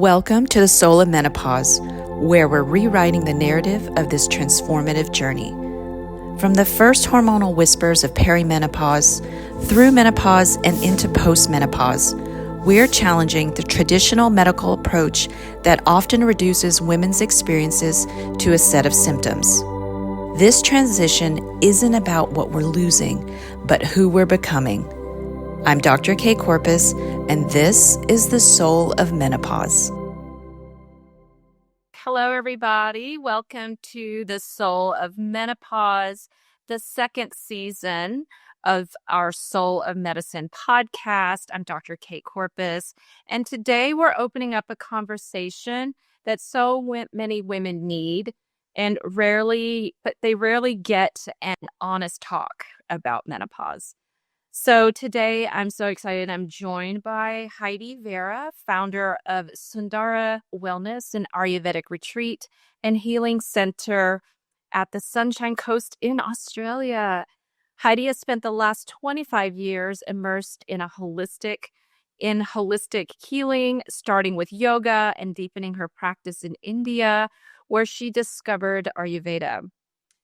Welcome to the Soul of Menopause, where we're rewriting the narrative of this transformative journey. From the first hormonal whispers of perimenopause, through menopause and into postmenopause, we're challenging the traditional medical approach that often reduces women's experiences to a set of symptoms. This transition isn't about what we're losing, but who we're becoming. I'm Dr. K. Corpus, and this is the Soul of Menopause. Hello, everybody. Welcome to the Soul of Menopause, the second season of our Soul of Medicine podcast. I'm Dr. Kate Corpus, and today we're opening up a conversation that so many women need and rarely get an honest talk about menopause. So today I'm so excited. I'm joined by Heidi Veraa, founder of Sundara Wellness, an Ayurvedic retreat and healing center at the Sunshine Coast in Australia. Heidi has spent the last 25 years immersed in holistic healing, starting with yoga and deepening her practice in India, where she discovered Ayurveda.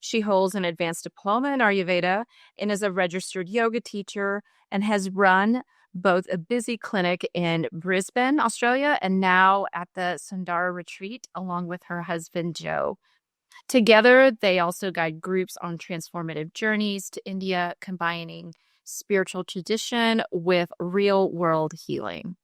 She holds an advanced diploma in Ayurveda and is a registered yoga teacher and has run both a busy clinic in Brisbane, Australia, and now at the Sundara retreat along with her husband, Joe. Together, they also guide groups on transformative journeys to India, combining spiritual tradition with real-world healing.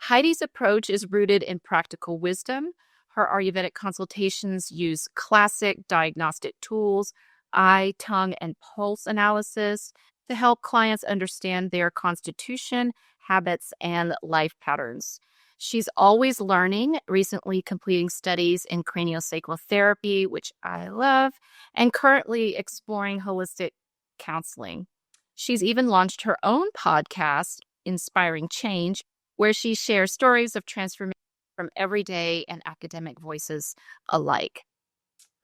Heidi's approach is rooted in practical wisdom. Her Ayurvedic consultations use classic diagnostic tools, eye, tongue, and pulse analysis to help clients understand their constitution, habits, and life patterns. She's always learning, recently completing studies in craniosacral therapy, which I love, and currently exploring holistic counseling. She's even launched her own podcast, Inspiring Change, where she shares stories of transformation from everyday and academic voices alike.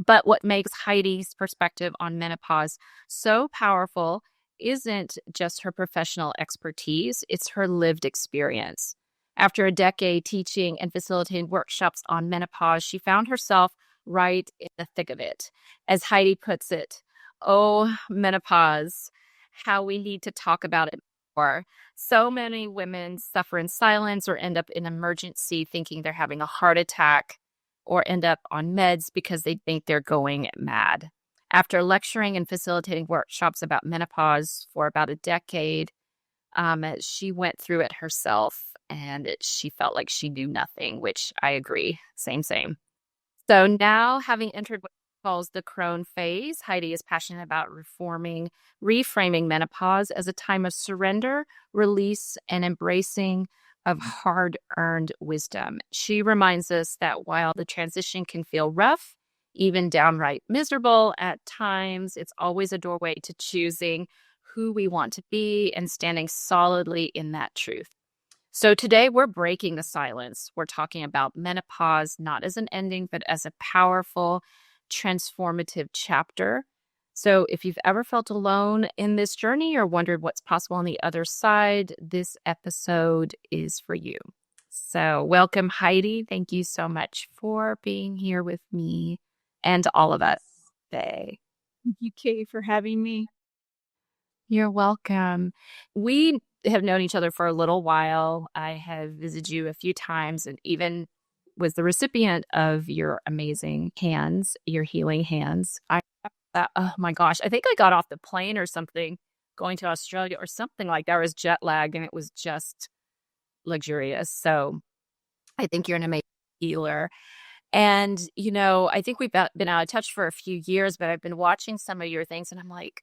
But what makes Heidi's perspective on menopause so powerful isn't just her professional expertise, it's her lived experience. After a decade teaching and facilitating workshops on menopause, she found herself right in the thick of it. As Heidi puts it, "Oh, menopause, how we need to talk about it more." So many women suffer in silence or end up in emergency thinking they're having a heart attack or end up on meds because they think they're going mad. After lecturing and facilitating workshops about menopause for about a decade, she went through it herself and she felt like she knew nothing, which I agree. Same. So now, having entered what she calls the crone phase, Heidi is passionate about reframing menopause as a time of surrender, release, and embracing of hard-earned wisdom. She reminds us that while the transition can feel rough, even downright miserable at times, it's always a doorway to choosing who we want to be and standing solidly in that truth. So today we're breaking the silence. We're talking about menopause, not as an ending, but as a powerful, transformative chapter. So if you've ever felt alone in this journey or wondered what's possible on the other side, this episode is for you. So welcome, Heidi. Thank you so much for being here with me and all of us today. Thank you, Kay, for having me. You're welcome. We have known each other for a little while. I have visited you a few times and even was the recipient of your amazing hands, your healing hands. Oh my gosh, I think I got off the plane or something going to Australia or something like that. I was jet lagged and it was just luxurious. So I think you're an amazing healer. And, I think we've been out of touch for a few years, but I've been watching some of your things and I'm like,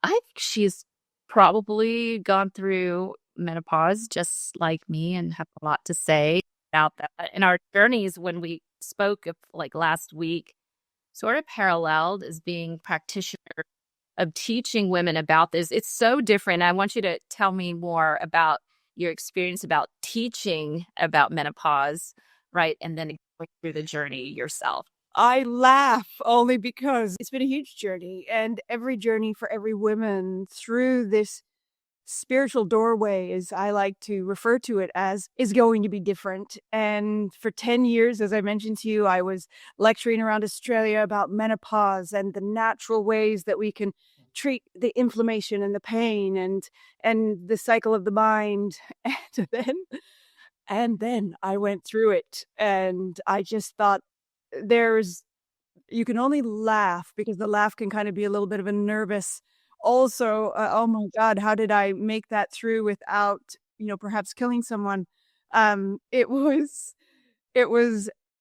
I think she's probably gone through menopause just like me and have a lot to say about that. And our journeys, when we spoke of like last week, sort of paralleled as being practitioner of teaching women about this. It's so different. I want you to tell me more about your experience about teaching about menopause, right? And then going through the journey yourself. I laugh only because it's been a huge journey, and every journey for every woman through this spiritual doorway, as I like to refer to it as, is going to be different. And for 10 years, as I mentioned to you, I was lecturing around Australia about menopause and the natural ways that we can treat the inflammation and the pain and the cycle of the mind. And then I went through it, and I just thought, you can only laugh, because the laugh can kind of be a little bit of a nervous also, oh my God, how did I make that through without, perhaps killing someone? It was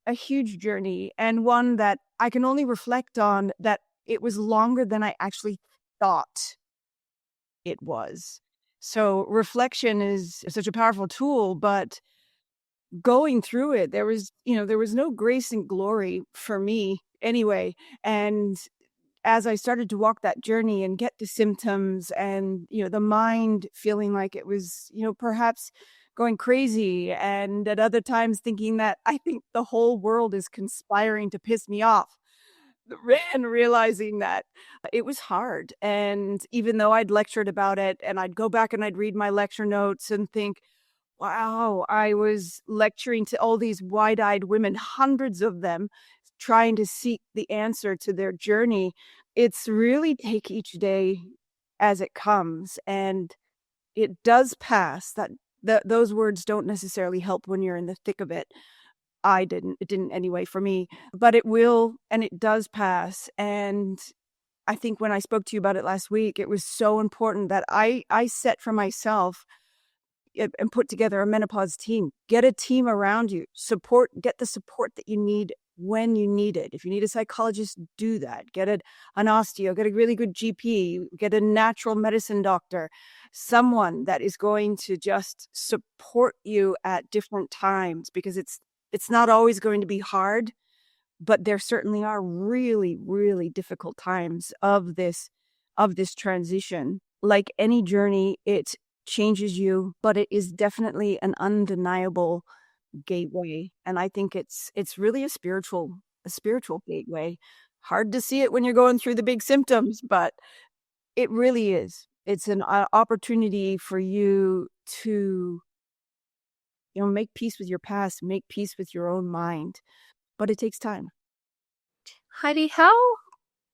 a huge journey, and one that I can only reflect on, that it was longer than I actually thought it was. So reflection is such a powerful tool, but going through it, there was no grace and glory for me anyway. And as I started to walk that journey and get the symptoms, and, the mind feeling like it was, perhaps going crazy, and at other times thinking that I think the whole world is conspiring to piss me off, and realizing that it was hard. And even though I'd lectured about it, and I'd go back and I'd read my lecture notes and think, wow, I was lecturing to all these wide-eyed women, hundreds of them, trying to seek the answer to their journey. It's really take each day as it comes, and it does pass. Those words don't necessarily help when you're in the thick of it. It didn't anyway for me, but it will, and it does pass. And I think when I spoke to you about it last week, it was so important that I set for myself and put together a menopause team. Get a team around you. Get the support that you need when you need it. If you need a psychologist, do that. Get an osteo, get a really good GP, get a natural medicine doctor, someone that is going to just support you at different times, because it's not always going to be hard, but there certainly are really, really difficult times of this transition. Like any journey, it changes you, but it is definitely an undeniable gateway. And I think it's really a spiritual gateway. Hard to see it when you're going through the big symptoms, but it really is. It's an opportunity for you to, make peace with your past, make peace with your own mind, but it takes time. Heidi, how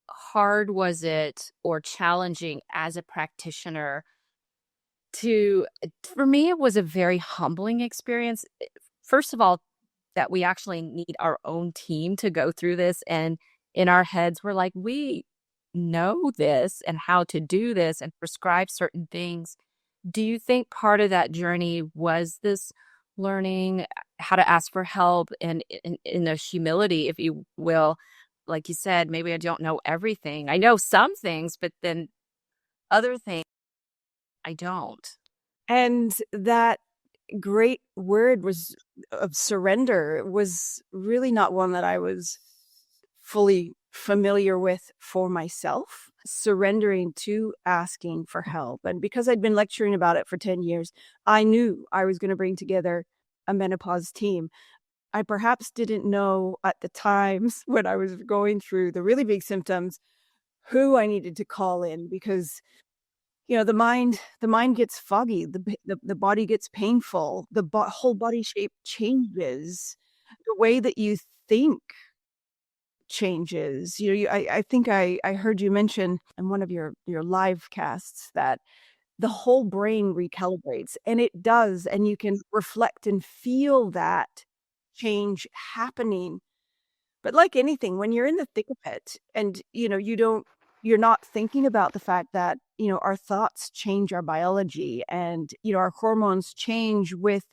hard was it, or challenging as a practitioner, for me, it was a very humbling experience. First of all, that we actually need our own team to go through this. And in our heads, we're like, we know this and how to do this and prescribe certain things. Do you think part of that journey was this learning how to ask for help, and in the humility, if you will? Like you said, maybe I don't know everything. I know some things, but then other things I don't. And that great word of surrender was really not one that I was fully familiar with for myself, surrendering to asking for help. And because I'd been lecturing about it for 10 years, I knew I was going to bring together a menopause team. I perhaps didn't know at the times when I was going through the really big symptoms who I needed to call in, because the mind gets foggy, the body gets painful, whole body shape changes, the way that you think changes. I think I heard you mention in one of your live casts that the whole brain recalibrates, and it does, and you can reflect and feel that change happening. But like anything, when you're in the thick of it, and you're not thinking about the fact that our thoughts change our biology, and our hormones change with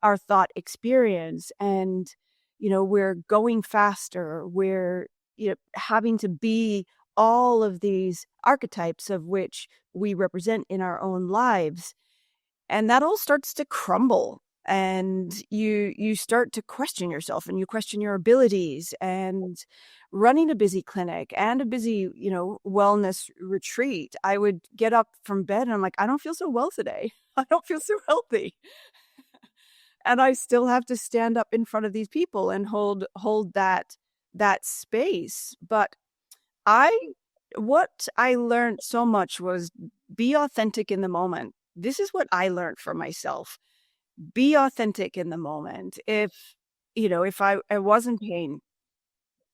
our thought experience, and we're going faster, we're having to be all of these archetypes of which we represent in our own lives, and that all starts to crumble, and you start to question yourself, and you question your abilities. And running a busy clinic and a busy wellness retreat, I would get up from bed and I'm like, I don't feel so well today. I don't feel so healthy. And I still have to stand up in front of these people and hold that space. But what I learned so much was be authentic in the moment. this is what I learned for myself. Be authentic in the moment. If I was in pain,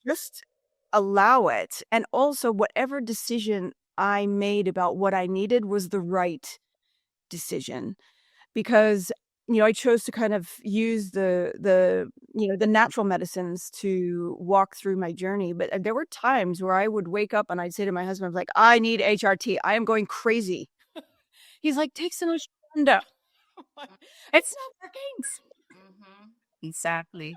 just allow it. And also, whatever decision I made about what I needed was the right decision, because I chose to kind of use the natural medicines to walk through my journey. But there were times where I would wake up and I'd say to my husband, like, I need HRT. I am going crazy. He's like, take some ashwagandha. It's not working. Exactly.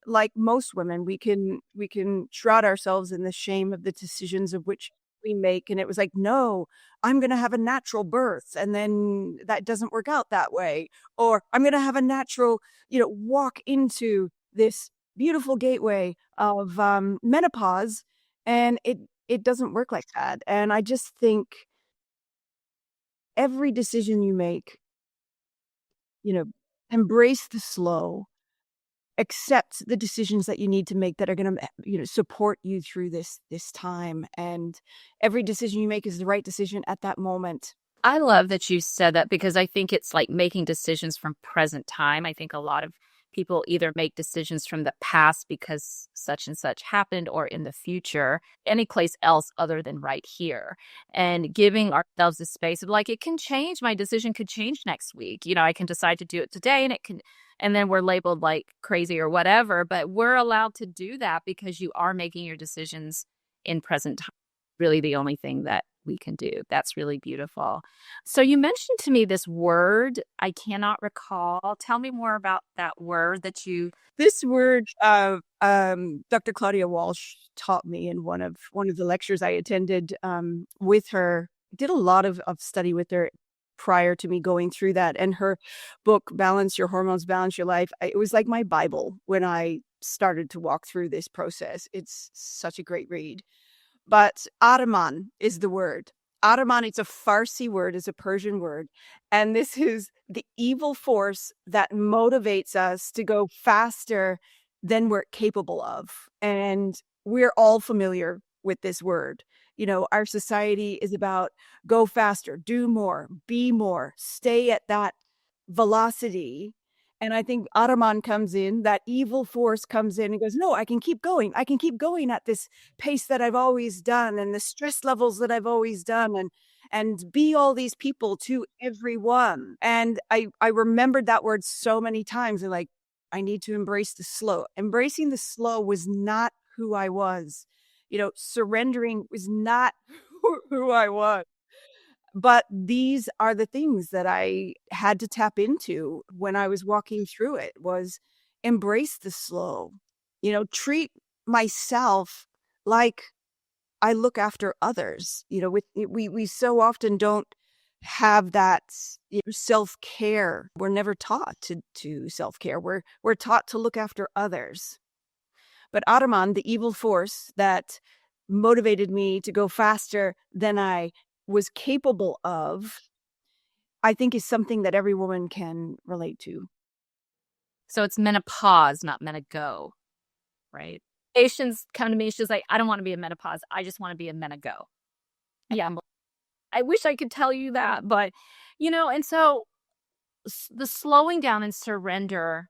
Like most women, we can shroud ourselves in the shame of the decisions of which we make. And it was like, no, I'm going to have a natural birth. And then that doesn't work out that way. Or I'm going to have a natural, walk into this beautiful gateway of menopause. And it doesn't work like that. And I just think every decision you make, embrace the slow, accept the decisions that you need to make that are going to support you through this time, and every decision you make is the right decision at that moment. I love that you said that, because I think it's like making decisions from present time. I think a lot of people either make decisions from the past because such and such happened, or in the future, any place else other than right here. And giving ourselves the space of like, it can change. My decision could change next week. I can decide to do it today, and then we're labeled like crazy or whatever, but we're allowed to do that because you are making your decisions in present time. Really the only thing that we can do. That's really beautiful. So you mentioned to me this word. I cannot recall. Tell me more about that word that you. This word, Dr. Claudia Walsh taught me in one of the lectures I attended with her. Did a lot of study with her prior to me going through that. And her book, Balance Your Hormones, Balance Your Life, it was like my Bible when I started to walk through this process. It's such a great read. But Ataman is the word. Ataman, it's a Farsi word, it's a Persian word. And this is the evil force that motivates us to go faster than we're capable of. And we're all familiar with this word. Our society is about go faster, do more, be more, stay at that velocity. And I think Ataman comes in, that evil force comes in and goes, no, I can keep going. I can keep going at this pace that I've always done, and the stress levels that I've always done, and be all these people to everyone. And I remembered that word so many times, and like, I need to embrace the slow. Embracing the slow was not who I was. Surrendering was not who I was. But these are the things that I had to tap into when I was walking through it, was embrace the slow, treat myself like I look after others. We so often don't have that self-care. We're never taught to self-care. We're taught to look after others. But Ataman, the evil force that motivated me to go faster than I was capable of, I think is something that every woman can relate to. So it's menopause, not mena-go, right? Patients come to me, she's like, I don't want to be in menopause. I just want to be in mena-go. Yeah, I wish I could tell you that, but, and so the slowing down and surrender,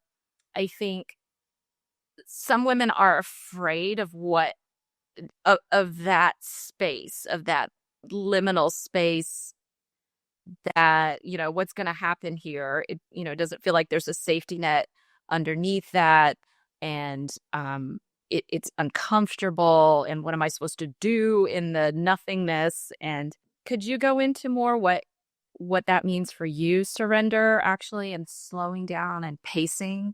I think some women are afraid of of that space, of that liminal space, that, what's going to happen here. It, doesn't feel like there's a safety net underneath that. And it's uncomfortable. And what am I supposed to do in the nothingness? And could you go into more what that means for you, surrender, actually, and slowing down and pacing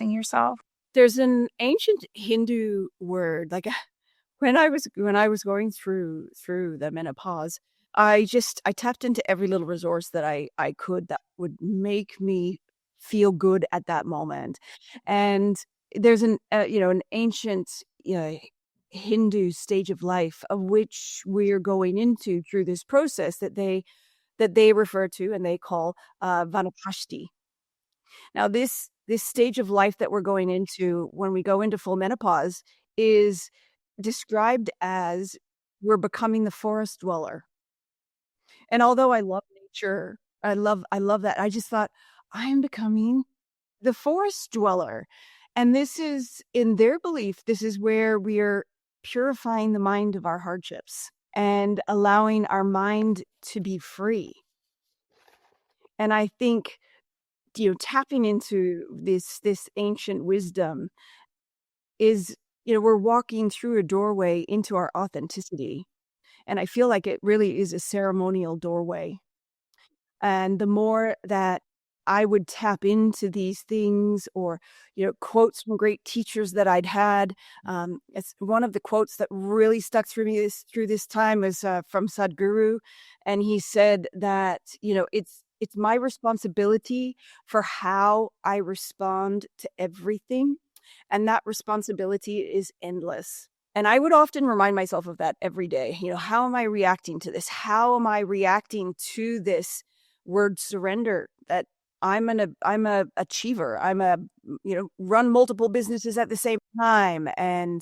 yourself? There's an ancient Hindu word, like when I was going through the menopause, I tapped into every little resource that I could that would make me feel good at that moment. And there's an ancient Hindu stage of life of which we're going into through this process that they refer to and they call Vanapashti. Now this stage of life that we're going into when we go into full menopause is described as we're becoming the forest dweller. And although I love nature, I love that. I just thought, I am becoming the forest dweller. And this is, in their belief, this is where we are purifying the mind of our hardships and allowing our mind to be free. And I think, tapping into this ancient wisdom is, we're walking through a doorway into our authenticity. And I feel like it really is a ceremonial doorway. And the more that I would tap into these things, or, quotes from great teachers that I'd had. It's one of the quotes that really stuck through me through this time is from Sadhguru. And he said that, it's my responsibility for how I respond to everything. And that responsibility is endless. And I would often remind myself of that every day. How am I reacting to this? How am I reacting to this word surrender? That I'm a achiever. I'm a, run multiple businesses at the same time and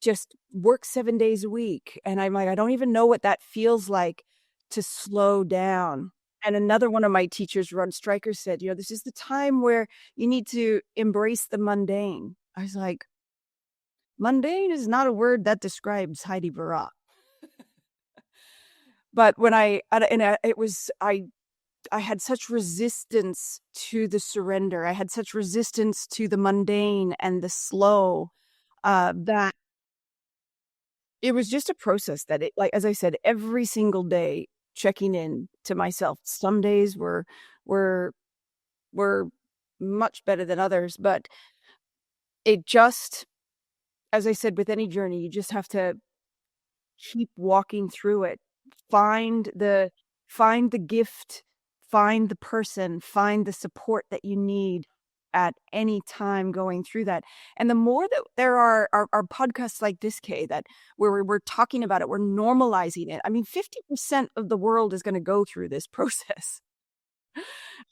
just work 7 days a week. And I'm like, I don't even know what that feels like to slow down. And another one of my teachers, Ron Stryker, said, this is the time where you need to embrace the mundane. I was like, mundane is not a word that describes Heidi Veraa. But when I had such resistance to the surrender. I had such resistance to the mundane and the slow, that it was just a process that like, as I said, every single day checking in to myself. Some days were much better than others, but it just, as I said, with any journey, you just have to keep walking through it. Find the gift, find the person, find the support that you need at any time going through that. And the more that there are podcasts like this, Kay, that where we're talking about it, we're normalizing it. I mean, 50% of the world is going to go through this process.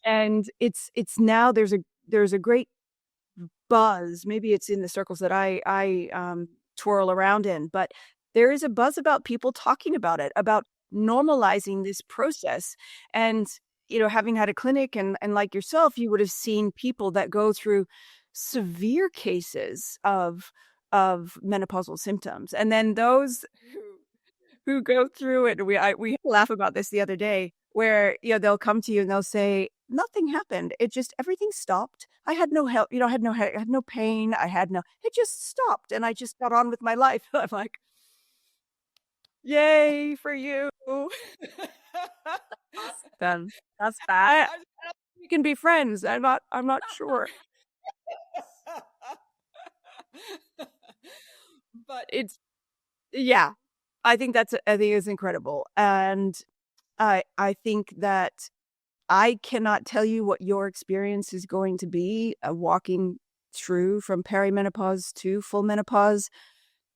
And it's now there's a great buzz. Maybe it's in the circles that I twirl around in, but there is a buzz about people talking about it, about normalizing this process. And, having had a clinic and like yourself, you would have seen people that go through severe cases of menopausal symptoms. And then those who go through it, we laugh about this the other day, where, they'll come to you and they'll say, nothing happened. It just, everything stopped. I had no help, I had no pain. It just stopped. And I just got on with my life. I'm like, yay for you. Then that's bad. We can be friends. I'm not sure. But it's, yeah, I think it's incredible. And I think that I cannot tell you what your experience is going to be walking through from perimenopause to full menopause.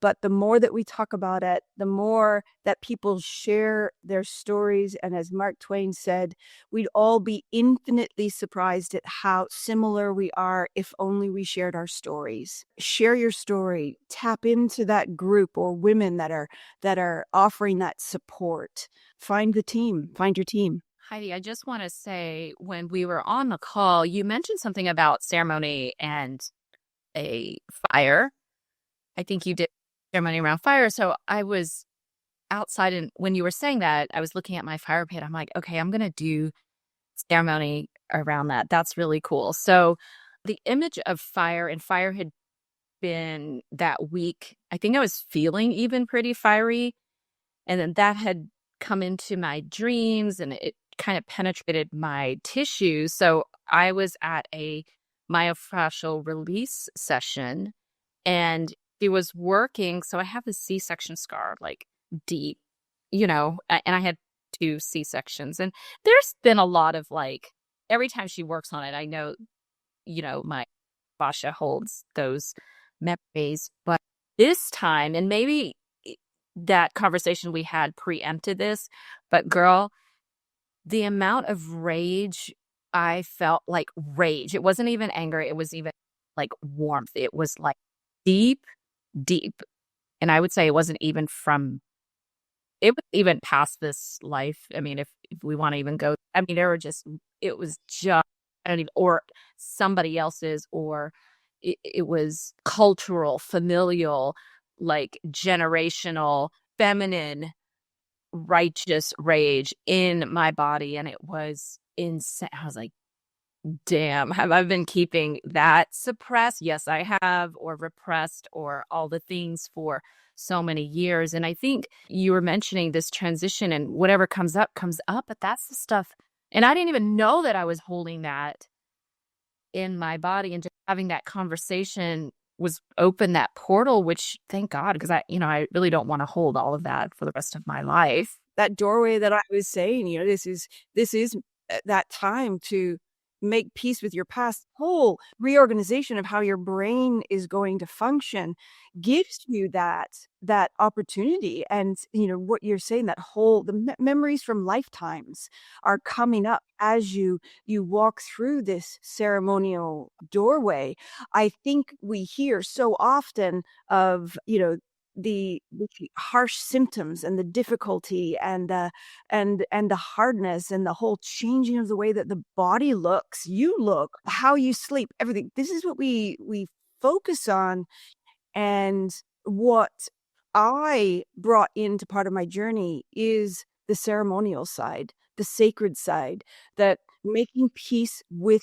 But the more that we talk about it, the more that people share their stories. And as Mark Twain said, we'd all be infinitely surprised at how similar we are if only we shared our stories. Share your story. Tap into that group or women that are offering that support. Find the team. Find your team. Heidi, I just want to say, when we were on the call, you mentioned something about ceremony and a fire. I think you did ceremony around fire. So I was outside, and when you were saying that, I was looking at my fire pit. I'm like, okay, I'm going to do ceremony around that. That's really cool. So the image of fire, and fire had been that week. I think I was feeling even pretty fiery. And then that had come into my dreams, and it kind of penetrated my tissues. So I was at a myofascial release session, and she was working. So I have a C-section scar, like deep, and I had 2 C-sections. And there's been a lot of every time she works on it, I know, my fascia holds those memories. But this time, and maybe that conversation we had preempted this, but girl, the amount of rage I felt, like rage, it wasn't even anger. It was even like warmth. It was like deep. And I would say it wasn't even from it was even past this life. I mean, if we want to even go, I mean, it was just, I don't even, or somebody else's, or it was cultural, familial, like generational, feminine, righteous rage in my body. And it was insane. I was like, damn, have I been keeping that suppressed? Yes, I have, or repressed, or all the things for so many years. And I think you were mentioning this transition, and whatever comes up, but that's the stuff. And I didn't even know that I was holding that in my body, and just having that conversation was open that portal, which thank God, because I really don't want to hold all of that for the rest of my life. That doorway that I was saying, this is that time to make peace with your past. Whole reorganization of how your brain is going to function gives you that opportunity. And what you're saying, that whole memories from lifetimes are coming up as you walk through this ceremonial doorway. I think we hear so often of the harsh symptoms and the difficulty and the hardness and the whole changing of the way that the body looks, you look, how you sleep, everything. This is what we focus on. And what I brought into part of my journey is the ceremonial side, the sacred side, that making peace with